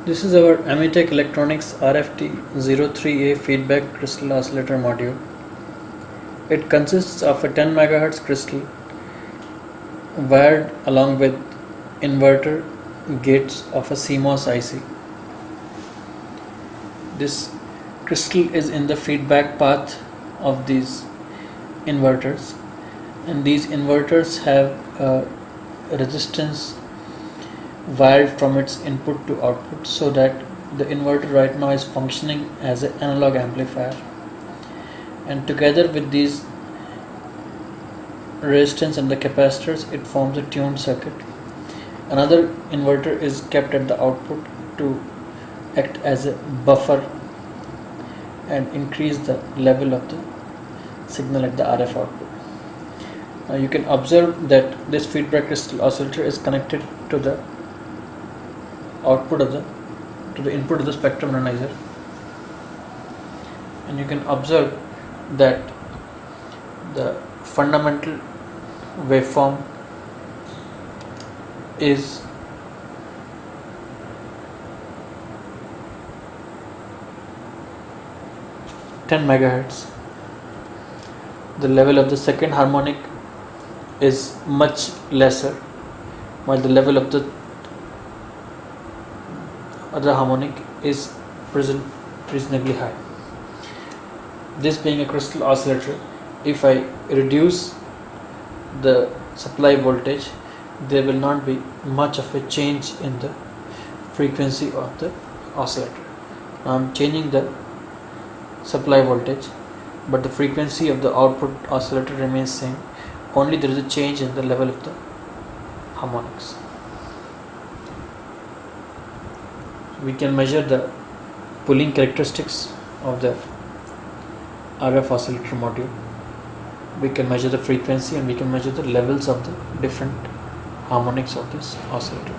This is our Amitec Electronics RFT-03A feedback crystal oscillator module. It consists of a 10 MHz crystal wired along with inverter gates of a CMOS IC. This crystal is in the feedback path of these inverters, and these inverters have a resistance wired from its input to output, so that the inverter right now is functioning as an analog amplifier, and together with these resistance and the capacitors it forms a tuned circuit. Another inverter is kept at the output to act as a buffer and increase the level of the signal at the RF output. Now you can observe that this feedback crystal oscillator is connected to the input of the spectrum analyzer, and you can observe that the fundamental waveform is (10 MHz). The level of the second harmonic is much lesser, while the level of the other harmonic is reasonably high. This being a crystal oscillator, if I reduce the supply voltage, there will not be much of a change in the frequency of the oscillator. Now I am changing the supply voltage, but the frequency of the output oscillator remains same, only there is a change in the level of the harmonics. We can measure the pulling characteristics of the RF oscillator module. We can measure the frequency, and we can measure the levels of the different harmonics of this oscillator.